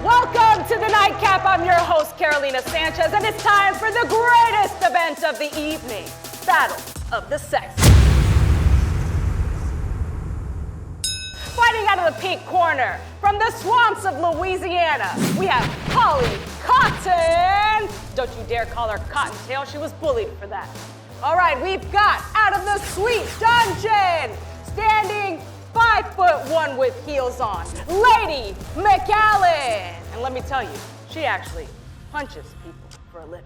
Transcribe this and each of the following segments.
Welcome to the Nightcap. I'm your host, Carolina Sanchez, and it's time for the greatest event of the evening, Battle of the Sexes. Fighting out of the pink corner, from the swamps of Louisiana, we have Holly Cotton. Don't you dare call her Cottontail, she was bullied for that. All right, we've got out of the sweet dungeon, standing 5'1" with heels on, Lady McAllen. And let me tell you, she actually punches people for a living.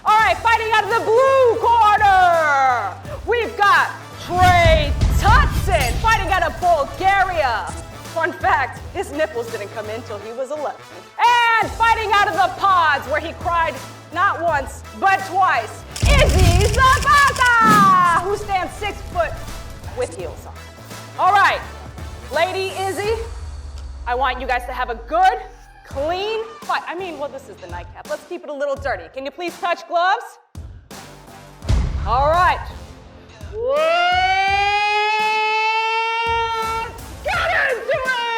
All right, fighting out of the blue corner, we've got Trey Tutson, fighting out of Bulgaria. Fun fact, his nipples didn't come in till he was 11. And fighting out of the pods, where he cried not once, but twice, Izzy Zapata, who stands 6 foot with heels on. All right, Lady Izzy, I want you guys to have a good, clean fight. This is the Nightcap. Let's keep it a little dirty. Can you please touch gloves? All right. Let's get into it!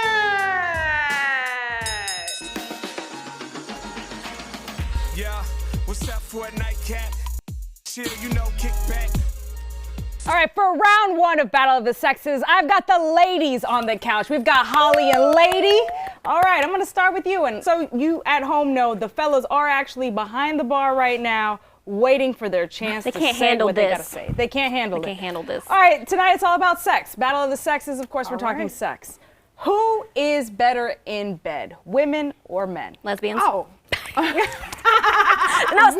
Yeah, what's up for a Nightcap? Chill, kick back. All right, for round one of Battle of the Sexes, I've got the ladies on the couch. We've got Holly and Lady. All right, I'm gonna start with you. And so you at home know the fellas are actually behind the bar right now, waiting for their chance to say what they gotta say. They can't handle it. They can't handle this. All right, tonight it's all about sex. Battle of the Sexes, of course, we're talking sex. Who is better in bed, women or men? Lesbians. Oh. No,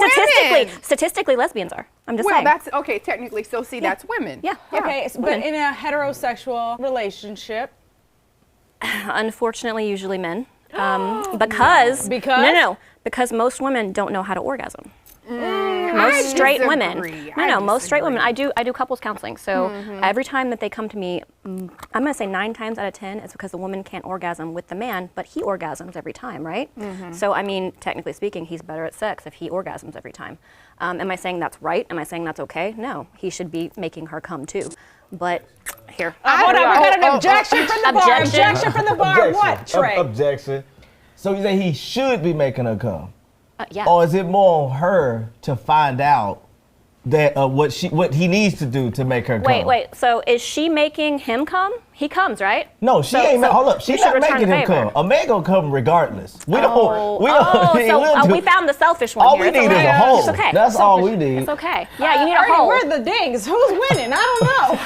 statistically, lesbians are. I'm just saying. Well, that's okay, technically. So, see, that's women. Yeah. Okay, but in a heterosexual relationship? Unfortunately, usually men. Because? No. Because most women don't know how to orgasm. Most straight women. Most straight women. I do couples counseling. So every time that they come to me, I'm gonna say 9 times out of 10, it's because the woman can't orgasm with the man, but he orgasms every time, right? So technically speaking, he's better at sex if he orgasms every time. Am I saying that's right? Am I saying that's okay? No, he should be making her come too. But here. Hold on, we got an objection from the bar. Objection from the bar. What, Trey? Objection. So you say he should be making her come? Yeah. Or is it more on her to find out that what he needs to do to make her come? Wait. So is she making him come? He comes, right? No, she ain't. Hold up. She's not making him come. A man gonna come regardless. We don't. We found the selfish one. All we need is a hole. It's okay. That's all we need. It's okay. Yeah, you need a hole. We're the dings. Who's winning? I don't know.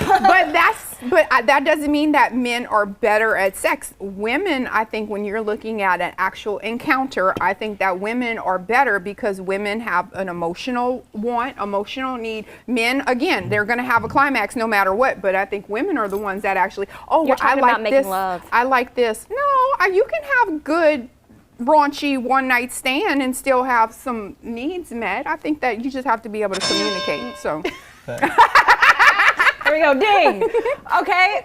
But that doesn't mean that men are better at sex. Women, I think, when you're looking at an actual encounter, I think that women are better because women have an emotional want, emotional need. Men, again, they're going to have a climax no matter what. But I think women are the ones that actually, You're talking about making love. I like this. No, you can have good raunchy one-night stand and still have some needs met. I think that you just have to be able to communicate. So. Here we go, ding. Okay,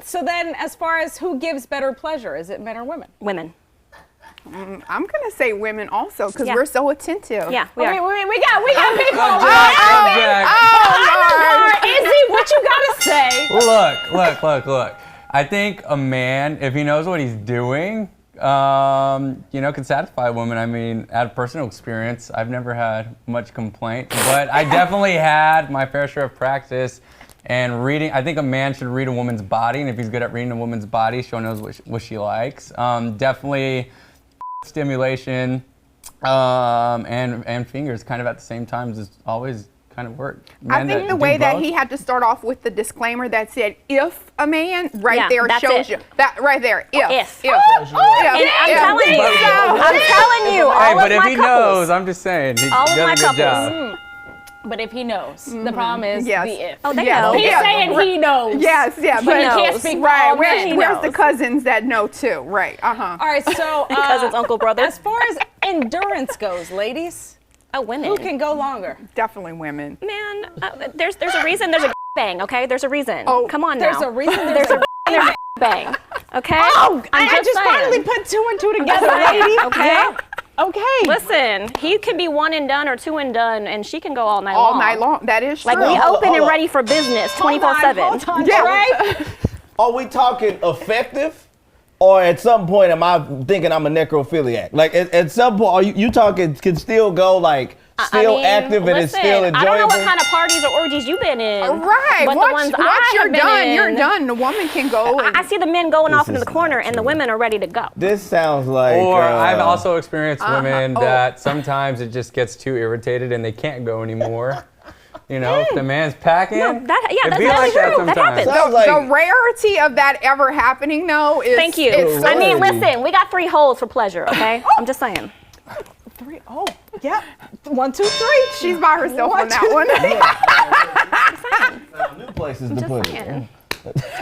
so then as far as who gives better pleasure, is it men or women? Women. I'm gonna say women also because we're so attentive. Yeah, we are. We got people. Izzy, what you gotta say? Look. I think a man, if he knows what he's doing, can satisfy a woman. Out of personal experience, I've never had much complaint, but I definitely had my fair share of practice and reading. I think a man should read a woman's body, and if he's good at reading a woman's body, she knows what she likes. Definitely stimulation and fingers kind of at the same time is always kind of work. I think the way that he had to start off with the disclaimer that said, if a man, there shows you. That right there, if. And I'm telling you, all but of if my he couples, knows, I'm just saying, he all of does my a good job. couples. But if he knows, the problem is the if. Oh, they know. He's saying he knows. Yes, but he can't speak for all men. Where's the cousins that know too? Right, All right, so cousins, uncle, brother. As far as endurance goes, ladies, women. who can go longer? Definitely women. Man, there's a reason there's a bang, okay? There's a reason. Oh, come on now. There's a reason there's a bang, okay? Oh, I just saying. finally put 2 and 2 together, lady. Okay? Yeah. Okay. Listen, he can be 1 and done or 2 and done, and she can go all night long. All night long, that is true. Like, we open and ready for business 24/7. Hold on, Yeah. right? Are we talking effective? Or at some point, am I thinking I'm a necrophiliac? Like at some point, are you talking can still go like still active and it's still enjoyable? I don't know what kind of parties or orgies you've been in. Right. But the ones you're done, you're done. The woman can go. I see the men going off into the corner and the women are ready to go. This sounds like. Or I've also experienced women that sometimes it just gets too irritated and they can't go anymore. You know, if the man's packing. No, that's like true. That happens. The rarity of that ever happening, though, is. Thank you. I mean, listen, we got 3 holes for pleasure, okay? I'm just saying. 3. Oh, yeah. 1, 2, 3. She's by herself on that New places to put it. one.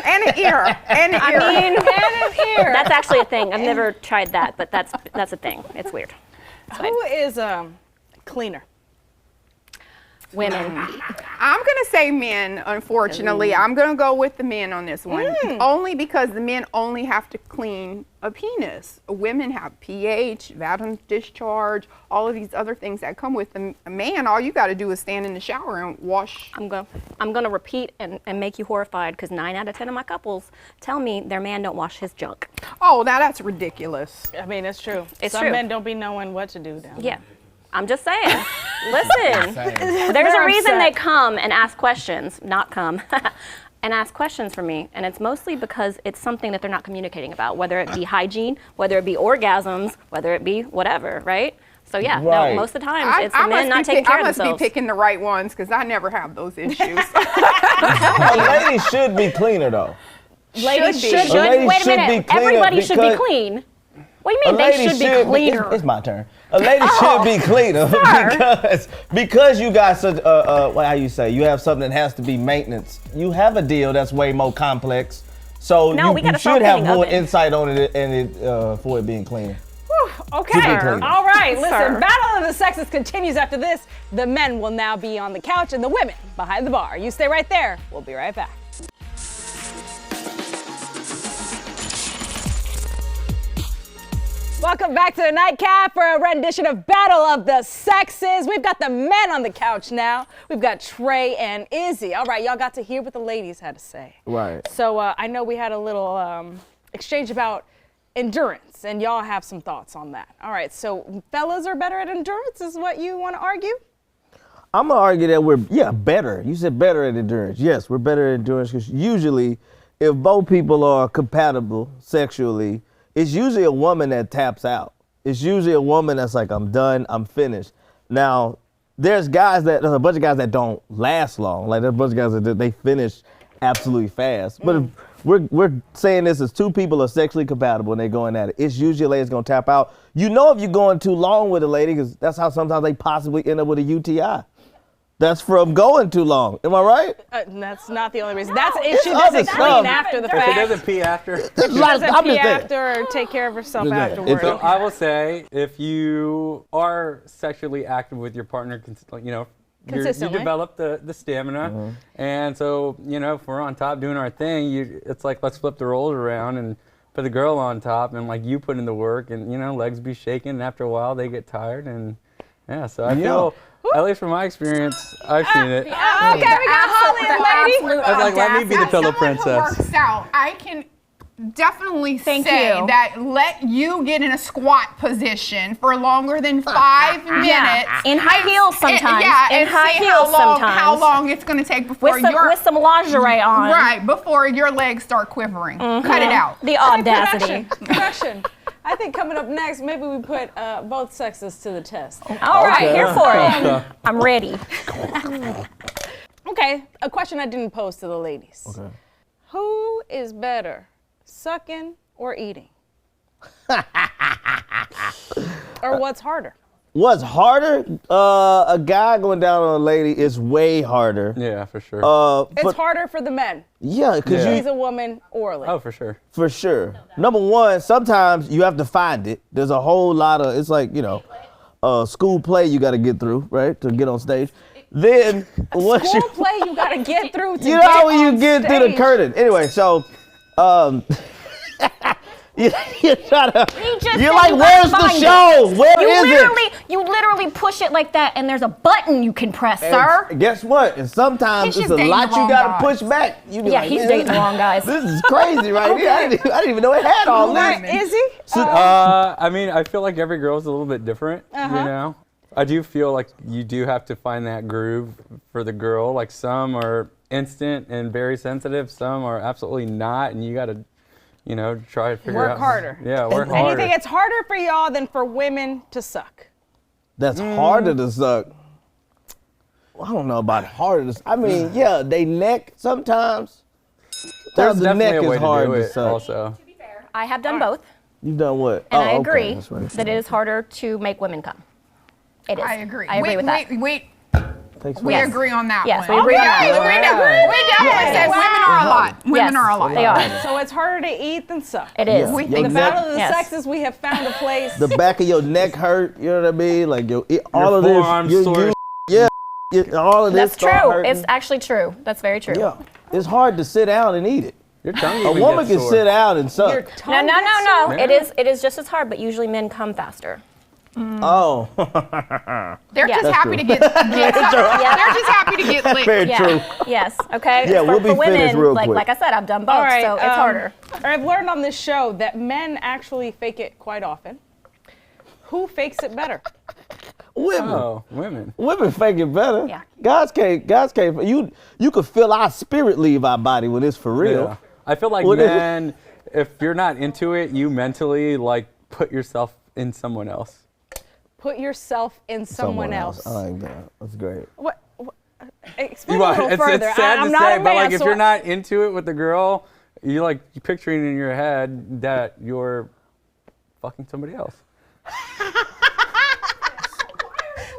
And an ear. And an ear. I mean, And an ear. that's actually a thing. I've never tried that, but that's a thing. It's weird. Who is cleaner? Women. I'm going to say men, unfortunately. I'm going to go with the men on this one. Only because the men only have to clean a penis. Women have pH, vaginal discharge, all of these other things that come with them. A man, all you got to do is stand in the shower and wash. I'm gonna repeat and make you horrified because 9 out of 10 of my couples tell me their man don't wash his junk. Oh, now that's ridiculous. I mean, it's true. It's Some true. men don't be knowing what to do down there. Yeah. I'm just saying. Listen, there's a reason they come and ask questions, not come, and ask questions for me. And it's mostly because it's something that they're not communicating about, whether it be hygiene, whether it be orgasms, whether it be whatever, right? So yeah, Right. no, most of the time it's the men not taking care of I must themselves. be picking the right ones because I never have those issues. Ladies should be cleaner though. Ladies Should be. should. A lady Wait a should minute. be cleaner Everybody should be because- clean. What do you mean A they lady should be cleaner? It's my turn. A lady should be cleaner because you got such how you say you have something that has to be maintenance. You have a deal that's way more complex, so No, we you got a should have self-cleaning more oven. insight on it and for it being cleaner. Okay. Keep it clean. All right. Listen, Sir. Battle of the Sexes continues after this. The men will now be on the couch and the women behind the bar. You stay right there. We'll be right back. Welcome back to the Nightcap for a rendition of Battle of the Sexes. We've got the men on the couch now. We've got Trey and Izzy. All right, y'all got to hear what the ladies had to say. Right. So I know we had a little exchange about endurance, and y'all have some thoughts on that. All right, so fellas are better at endurance is what you want to argue? I'm gonna argue that we're better. You said better at endurance. Yes, we're better at endurance because usually, if both people are compatible sexually, it's usually a woman that taps out. It's usually a woman that's like, I'm done, I'm finished. Now, there's a bunch of guys that don't last long. Like there's a bunch of guys that they finish absolutely fast. But if we're saying this as 2 people are sexually compatible and they're going at it, it's usually a lady's gonna tap out. You know if you're going too long with a lady, because that's how sometimes they possibly end up with a UTI. That's from going too long. Am I right? That's not the only reason. That's if she other doesn't clean stuff. after the If fact. she doesn't pee after. If she doesn't I'm pee just saying. after or take care of herself Just saying. afterwards. So I will say, if you are sexually active with your partner, you Consistently. develop the stamina, and so if we're on top doing our thing, it's like let's flip the roles around and put the girl on top, and like you put in the work, and legs be shaking, and after a while they get tired, and so I feel. At least from my experience, I've seen it. Okay, we got Holly and Lady. I was like, let me be the pillow Someone who princess. works out, I can definitely Thank say you. that let you get in a squat position for longer than 5 minutes. In high heels sometimes. And In high see heels how sometimes. long it's going to take before With some lingerie on. right before your legs start quivering. Cut it out. The audacity. Production. I think coming up next, maybe we put both sexes to the test. All right, here for it. I'm ready. Okay, a question I didn't pose to the ladies. Okay. Who is better, sucking or eating? Or what's harder? What's harder? A guy going down on a lady is way harder. Yeah, for sure. It's harder for the men. Yeah, because He's a woman orally. Oh, for sure. For sure. Number one, sometimes you have to find it. There's a whole lot of, it's like, school play you got to get through, right, to get on stage. Then once School play you got to get through to you know get how when you on get through the stage. curtain. Anyway, so you try to. You just You're said like, you where's gotta the find show? it. Where is it? You literally push it like that, and there's a button you can press, sir. And guess what? And sometimes He's it's just a dating lot the you wrong gotta guys. push back. You be Yeah, like, he's "Man, dating the wrong guys." This is crazy right here. I didn't even know it had all this. Izzy? I mean, I feel like every girl's a little bit different, you know? I do feel like you do have to find that groove for the girl. Like some are instant and very sensitive, some are absolutely not, and you gotta, you know, try to figure out. Work harder. Yeah, work And you harder. think it's harder for y'all than for women to suck? That's harder to suck. Well, I don't know about harder to suck. I mean, yeah, they neck sometimes. There's the definitely neck a way is to hard do to it suck. also. I have done both, You've done what? and I okay, agree that's right. that it is harder to make women come. It is. I agree. I agree with that. We Yes. agree on that Yes, one. we agree on that. We definitely said women are a lot. Women Yes, are a lot. They are. So it's harder to eat than suck. It is. Yeah. We Your The think neck- battle of the Yes. sexes, we have found a place. the back of your neck hurt. You know what I mean? Like all of forearms this. sore. All of this. That's start true. hurting. It's actually true. That's very true. Yeah, it's hard to sit down and eat it. Your tongue A even woman gets can sore. sit down and suck. Your No, tongue no, gets no, sore. no. Yeah. It is just as hard, but usually men come faster. Oh, they're Yeah. just That's happy true. to get they're just happy to get licked. very Yeah. true. Yes. Okay. Yeah, we'll be for women, finished real like quick. like I said, I've done both, All right, so it's harder. I've learned on this show that men actually fake it quite often. Who fakes it better? Women. Oh, women. Women fake it better. Yeah. Guys can't. You could feel our spirit leave our body when it's for real. Yeah. I feel like What is it? men, if you're not into it, you mentally like put yourself in someone else. Put yourself in someone else. I like that. That's great. What? Explain a little It's further. sad I'm to not say, a but man, like if so you're not into it with the girl, you picturing in your head that you're fucking somebody else.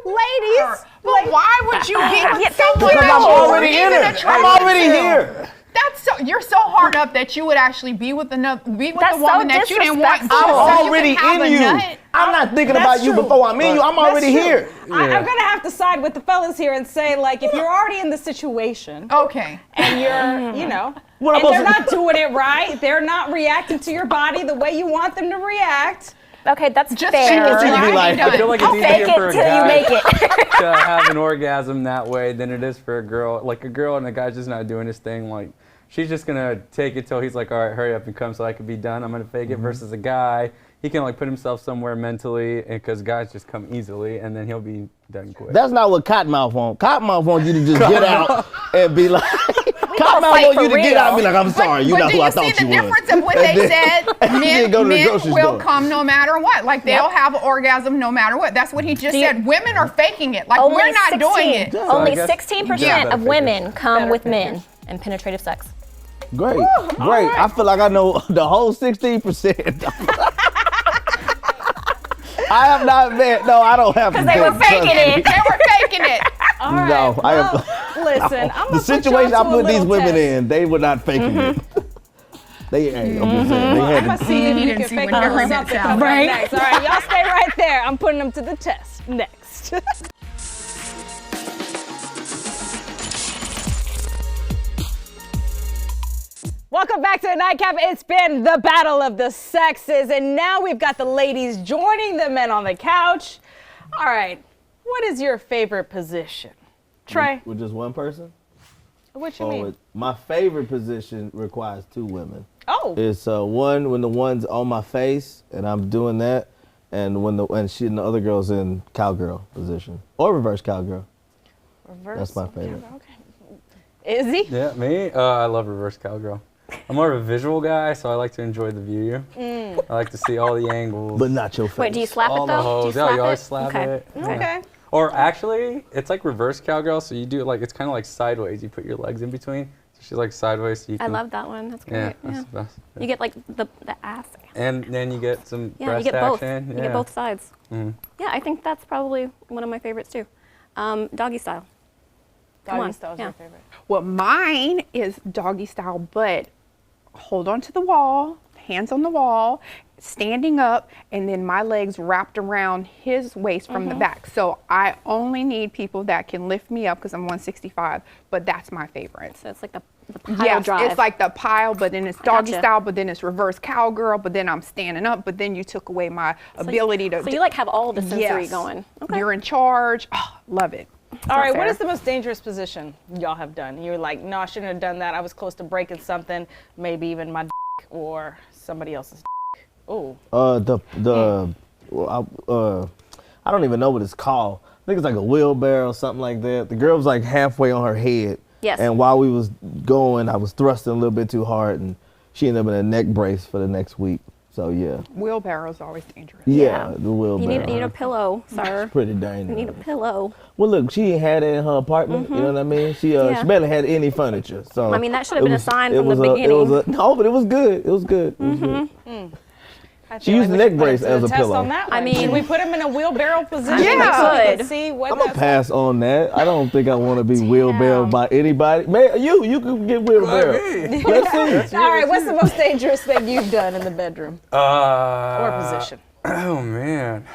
ladies, But why would you get someone Because that I'm you already weren't in even it. I'm attracted already to? here. That's so you're so hard up that you would actually be with That's the woman so that you didn't want. disrespectful. I'm so you already can have in a you. nut. I'm not thinking That's about you true. before I'm in you. I'm That's already true. here. I'm gonna have to side with the fellas here and say, like, if you're already in the situation Okay. and you're, you know, What and I'm they're supposed not doing it right, they're not reacting to your body the way you want them to react. Okay, that's Just fair. fake it till Be you like- done. I feel like it's I'll fake easier for it a till you guy make it. to have an orgasm that way than it is for a girl. Like a girl and a guy's just not doing his thing. Like she's just gonna take it till he's like, all right, hurry up and come so I can be done. I'm gonna fake it. Versus a guy, he can like put himself somewhere mentally, and because guys just come easily, and then he'll be done quick. That's not what Cottonmouth wants. Cottonmouth wants you to just get out and be like, Cottonmouth fight wants you for to get out and be real. like, I'm sorry, you're But not do who I you see thought the you was. difference of what And they then- said? and then go to the Men grocery will store. come no matter what. Like they'll have an orgasm no matter what. That's what he just Do you- said. Women are faking it. Like Only we're not 16, doing it. So Only I guess 16% yeah. of women come Better with pickers. men in penetrative sex. Great, great. I feel like I know the whole 16%. I have not met. No, I don't have. Because they were faking it. They were faking it. All right. No, I well, am. listen, I'm The gonna situation I put put these women test. in, they were not faking it. They, hey, I'm just saying, they I'm had gonna to. see if He you didn't can see fake what it or Harry something meant coming to. up Right. next. All right, y'all stay right there. I'm putting them to the test next. Welcome back to the Nightcap. It's been the battle of the sexes, and now we've got the ladies joining the men on the couch. All right, what is your favorite position? Trey, With just one person? what you Oh, mean? my favorite position requires two women. Oh, It's one when the one's on my face and I'm doing that, and when the other girl's in cowgirl position or reverse cowgirl. reverse. That's my favorite. Okay. Izzy? Yeah, me? I love reverse cowgirl. I'm more of a visual guy, so I like to enjoy the view. I like to see all the angles. But not your face. Wait, do you slap all it the though? Do hoes. you Yeah, slap you always it? slap Okay. it. Yeah. Okay. Or actually, it's like reverse cowgirl, so you do it like, it's kind of like sideways. You put your legs in between. So she's like sideways, so you I can. love that one. That's great. Yeah, Yeah. that's the best. You get like the ass. And then you get some Yeah, you breast get both. action. You Yeah. get both sides. Mhm. Yeah, I think that's probably one of my favorites too. Doggy style. Come Doggy on. style's Yeah. your favorite. Well, mine is doggy style, but hold on to the wall, hands on the wall, standing up, and then my legs wrapped around his waist from the back. So I only need people that can lift me up because I'm 165, but that's my favorite. So it's like the pile Yes, drive. it's like the pile, but then it's doggy Gotcha. style, but then it's reverse cowgirl, but then I'm standing up, but then you took away my ability to. So you like have all the sensory Yes. going. Okay. You're in charge. Oh, love it. All right, fair. what is the most dangerous position y'all have done? You're like, no, I shouldn't have done that. I was close to breaking something, maybe even my or somebody else's. Ooh. I don't even know what it's called. I think it's like a wheelbarrow or something like that. The girl was like halfway on her head. Yes. And while we was going, I was thrusting a little bit too hard, and she ended up in a neck brace for the next week. So yeah. Wheelbarrow's always dangerous. Yeah, the wheelbarrow. You need a pillow, sir. Pretty dangerous. You need a pillow. Well, look, she ain't had it in her apartment. You know what I mean? She Yeah. barely had any furniture. So I mean, that should have it been a was- sign it from the was beginning. No, but it was good. It was good. It was good. I She feel used like the we neck should put brace it to as the a test pillow. on that I one. mean- should we put him in a wheelbarrow position? Yeah. so we Could. can see what I'm gonna that's pass on that. I don't think I want to be wheelbarrowed by anybody. Man, you can get wheelbarrowed. Let's see. All right, what's the most dangerous thing you've done in the bedroom or position? Oh man,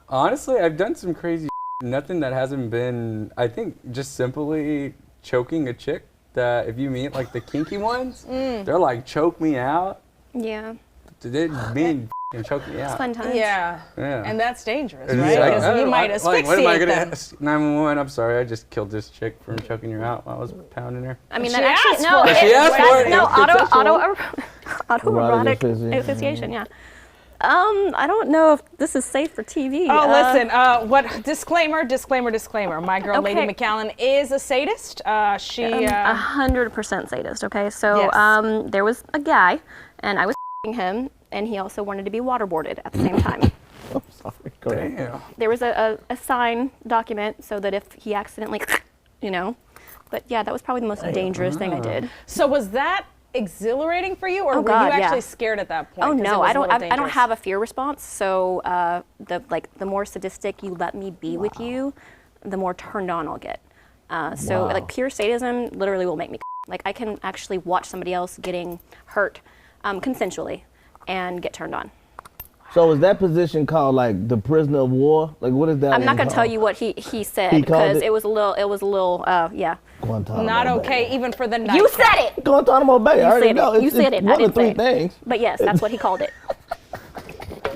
honestly, I've done some crazy. Nothing that hasn't been. I think just simply choking a chick. That if you meet like the kinky ones, they're like choke me out. Yeah. They mean choke me out. Fun times. Yeah. Yeah. And that's dangerous, It's right? like, Because you might like, what am I asphyxiate gonna them. ask? 911. I'm sorry, I just killed this chick from choking her out while I was pounding her. I mean, She that actually asked no. for it. She asked for it. No, It's autoerotic asphyxiation. asphyxiation. Yeah. I don't know if this is safe for TV. Oh, listen, what disclaimer. My girl, Lady Okay. McAllen, is a sadist. She 100% sadist. Okay, so Yes. there was a guy, and I was him, and he also wanted to be waterboarded at the same time. I'm sorry. Go ahead. Damn. There was a sign document so that if he accidentally, but yeah, that was probably the most dangerous thing I did. So was that exhilarating for you, or Oh, were God, you yeah. actually scared at that point? Oh 'cause it no, was I a don't. little I don't dangerous? have a fear response. So the more sadistic you let me be with you, the more turned on I'll get. So like pure sadism literally will make me like I can actually watch somebody else getting hurt consensually and get turned on. So is that position called like the prisoner of war? Like what is that? I'm one not going to tell called? you what he said He called because it- it was a little yeah. Guantanamo Not Bay. okay, even for the night. You said it. Guantanamo Bay. I already said it. know. You said it. I One didn't of three say it. things. But yes, that's what he called it.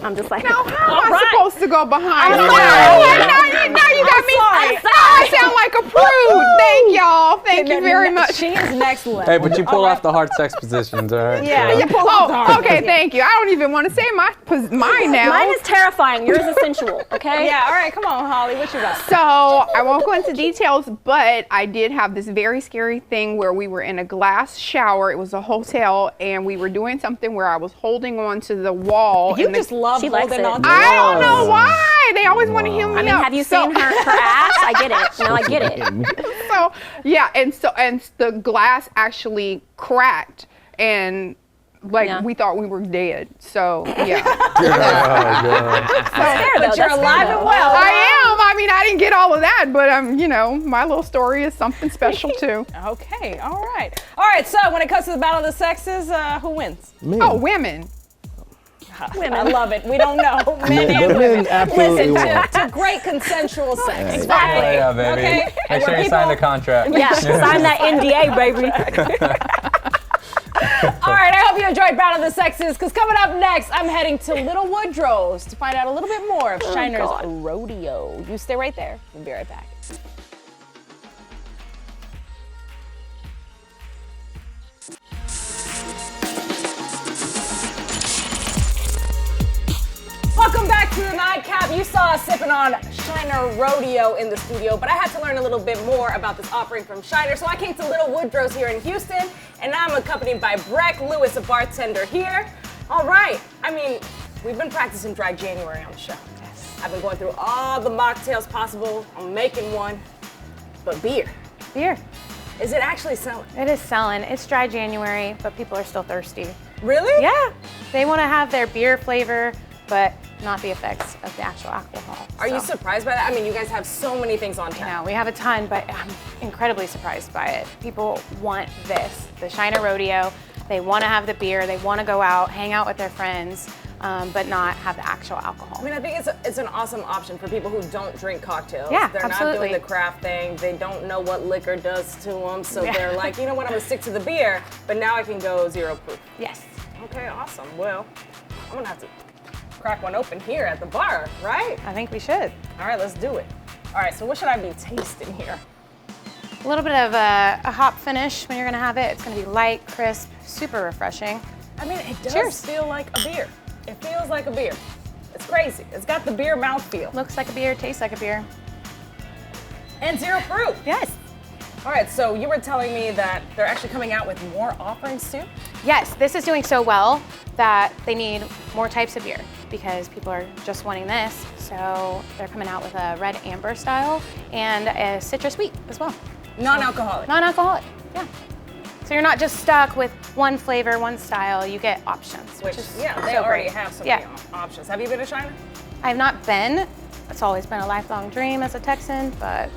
I'm just like, Now, how All am I right. supposed to go behind you? sorry. Now you got me. sorry. I sound like a prude. Thank y'all. Thank you very much. She is next level. Hey, but you pull All off the hard sex positions, all right? Yeah, So- you pull off the hard Oh, okay, thank you. I don't even want to say mine now. mine is terrifying. Yours is sensual. Okay. Yeah, all right, come on, Holly, what you got? So I won't go into details, but I did have this very scary thing where we were in a glass shower. It was a hotel, and we were doing something where I was holding on to the wall. You and just love She likes holding it. on to I don't walls. know why. They always want to heal me I mean, up. have you So- seen her ass? I get it. No, I get it. So yeah, and the glass actually cracked, and like Yeah. we thought we were dead. So yeah, That's fair, though. But you're That's alive fair, and though. well. I am. I mean, I didn't get all of that, but my little story is something special too. Okay, all right. All right, so when it comes to the battle of the sexes, who wins? Men. Oh, women. I love it. We don't know. Men Men- and the women. men absolutely Listen won. to great consensual sex. Exactly. Oh, yeah, baby. Okay. Make And sure when you sign the people- contract. Yeah, sign that NDA, baby. All right, I hope you enjoyed Battle of the Sexes, because coming up next, I'm heading to Little Woodrow's to find out a little bit more of Shiner's God. Rodeo. You stay right there. We'll be right back. Welcome back to the Nightcap. You saw us sipping on Shiner Rodeo in the studio, but I had to learn a little bit more about this offering from Shiner, so I came to Little Woodrow's here in Houston, and I'm accompanied by Breck Lewis, a bartender here. All right, I mean, we've been practicing Dry January on the show. Yes. I've been going through all the mocktails possible. I'm making one, but beer. Beer. Is it actually selling? It is selling. It's dry January, but people are still thirsty. Really? Yeah. They want to have their beer flavor, but not the effects of the actual alcohol. Are you surprised by that? I mean, you guys have so many things on tap. No, we have a ton, but I'm incredibly surprised by it. People want this, the Shiner Rodeo. They want to have the beer. They want to go out, hang out with their friends. but not have the actual alcohol. I mean, I think it's an awesome option for people who don't drink cocktails. Yeah, They're absolutely. not doing the craft thing. They don't know what liquor does to them, so Yeah. they're like, you know what, I'm gonna stick to the beer, but now I can go 0 proof. Yes. Okay, awesome. Well, I'm gonna have to crack one open here at the bar, right? I think we should. All right, let's do it. All right, so what should I be tasting here? A little bit of a hop finish when you're gonna have it. It's gonna be light, crisp, super refreshing. I mean, it does Cheers. feel like a beer. It feels like a beer. It's crazy. It's got the beer mouthfeel. Looks like a beer, tastes like a beer. And 0 proof. Yes. All right, so you were telling me that they're actually coming out with more offerings too? Yes, this is doing so well that they need more types of beer because people are just wanting this. So they're coming out with a red amber style and a citrus sweet as well. Non-alcoholic. Non-alcoholic, yeah. So you're not just stuck with one flavor, one style, you get options. Which, is yeah, they so already great. have so Yeah. many options. Have you been to China? I have not been. It's always been a lifelong dream as a Texan, but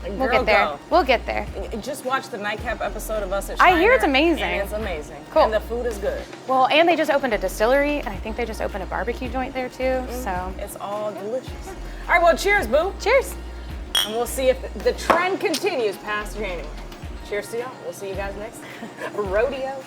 we'll Girl, get there. go. We'll get there. Just watch the Nightcap episode of us at I China. hear it's amazing. And it's amazing. Cool. And the food is good. Well, and they just opened a distillery, and I think they just opened a barbecue joint there too. So, It's all delicious. All right, well, cheers, boo. cheers. And we'll see if the trend continues past January. Cheers to y'all. We'll see you guys next Rodeo.